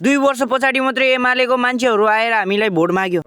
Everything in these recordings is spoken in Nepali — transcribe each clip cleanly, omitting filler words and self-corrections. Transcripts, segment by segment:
2 वर्ष पछाडि मात्रै एमालेको मान्छेहरू आएर हामीलाई भोट माग्यो।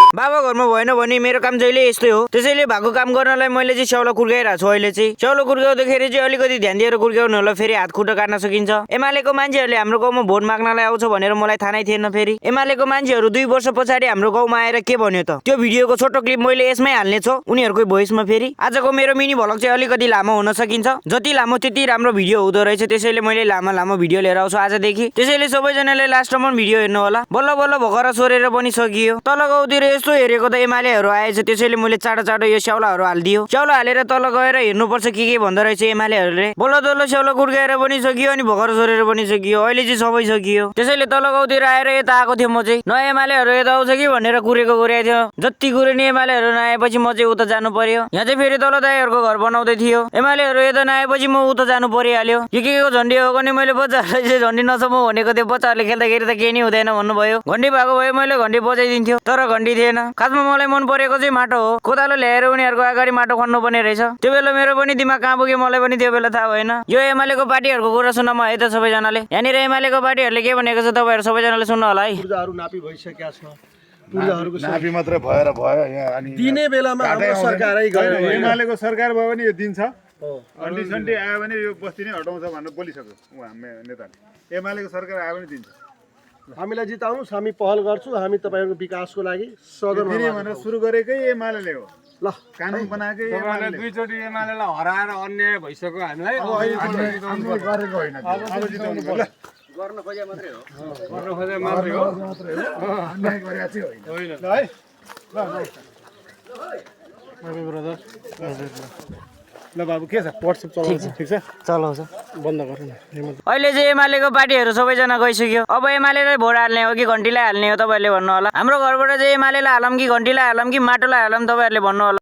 बाबा घरमा भएन भने मेरो काम जहिले यस्तै हो। त्यसैले भएको काम गर्नलाई मैले चाहिँ स्याउला कुर्काइरहेको छु। अहिले चाहिँ स्याउला कुर्काउँदाखेरि चाहिँ अलिकति ध्यान दिएर कुर्काउनु होला, फेरि हात खुट्टा काट्न सकिन्छ। एमालेको मान्छेहरूले हाम्रो गाउँमा भोट माग्नलाई आउँछ भनेर मलाई थाहा नै थिएन। फेरि एमालेको मान्छेहरू 2 वर्ष पछाडि हाम्रो गाउँमा आएर के भन्यो त, त्यो भिडियोको छोटो क्लिप मैले यसमै हाल्ने छु उनीहरुकै भोइसमा। फेरि आजको मेरो मिनी भ्लग चाहिँ अलिकति लामो हुन सकिन्छ, जति लामो त्यति राम्रो भिडियो हुँदो रहेछ। त्यसैले मैले लामो लामो भिडियो लिएर आउँछु आजदेखि। त्यसैले सबैजनाले लास्टसम्म भिडियो हेर्नु होला। बल्ल बल्ल भखरा सोरेर पनि सकियो। तल गाउँतिर यस्तो हेरेको त एमालेहरू आएछ, त्यसैले मैले चाँडो चाँडो यो स्याउलाहरू हालिदियो। स्याउला हालेर तल गएर हेर्नुपर्छ के भन्दो रहेछ एमालेहरूले। बल्ल तल्ल स्याउला कुर्काएर पनि सकियो अनि भखरा सोरेर पनि सकियो। अहिले चाहिँ सबै सकियो। त्यसैले तल गाउँतिर आएर यता आएको थियो म चाहिँ। न एमालेहरू यता आउँछ कि भनेर कुरेको थियो। जति कुरे नि एमालेहरू नआएपछि म चाहिँ उता जानु पर्यो। यहाँ चाहिँ फेरि तल दाइहरूको घर बनाउँदै थियो। एमालेहरू यता नआएपछि म उता जानु परिहाल्यो। यो के को झन्डी हो भने मैले बच्चाहरूलाई चाहिँ झन्डी नसमाउ भनेको थियो। बच्चाहरूले खेल्दाखेरि त केही नि हुँदैन भन्नुभयो। घन्टी भएको भए मैले घन्टी बजाइदिन्थ्यो, तर घन्टी थिएन। खासमा मलाई मन परेको चाहिँ माटो हो। कोदालो ल्याएर उनीहरूको अगाडि माटो खन्नु पर्ने रहेछ। त्यो बेला मेरो पनि दिमाग कहाँ पुग्यो मलाई पनि त्यो बेला थाहा भएन। यो एमालेको पार्टीहरूको कुरा सुन्न म है त सबैजनाले। यहाँनिर एमालेको पार्टीहरूले के भनेको छ तपाईँहरू सबैजनाले सुन्नु होला है। पूर्जाहरू नापी भइसकेका छ। पूर्जाहरूको नापी मात्रै भएर भयो यहाँ अनि दिने बेलामा हाम्रो सरकारै गयो। एमालेको सरकार भयो भने यो दिन्छ। अन्डी सन्डी आयो भने यो बस्ती नै हटाउँछ भनेर बोलिसक्यो उहाँ नेताले। एमालेको सरकार आयो भने दिन्छ। हामीलाई जिताउनुस्, हामी पहल गर्छौँ, हामी तपाईँहरूको विकासको लागि सदनमा दिने भनेर सुरु गरेकै एमाले हो। ल कानुन बनाएकै एमाले। दुईचोटि एमालेलाई हराएर अन्याय भइसक्यो हामीलाई। गरेको होइन, अब जिताउनु पर्यो। गर्न खोजे मात्रै हो। गर्न खोजे मात्रै हो। अन्याय गरेको चाहिँ होइन। होइन। ल है ल बाबु के छ व्हाट्सएप चलाउँछ ठिक छ चलाउँछ बन्द गर्नु न। अहिले चाहिँ एमालेको पार्टीहरू सबैजना गइसक्यो। अब एमालेलाई भोट हाल्ने हो कि घन्टीलाई हाल्ने हो तपाईँहरूले भन्नु होला। हाम्रो घरबाट चाहिँ एमालेलाई हालौँ कि घन्टीलाई हालौँ कि माटोलाई हालौँ तपाईँहरूले भन्नु होला।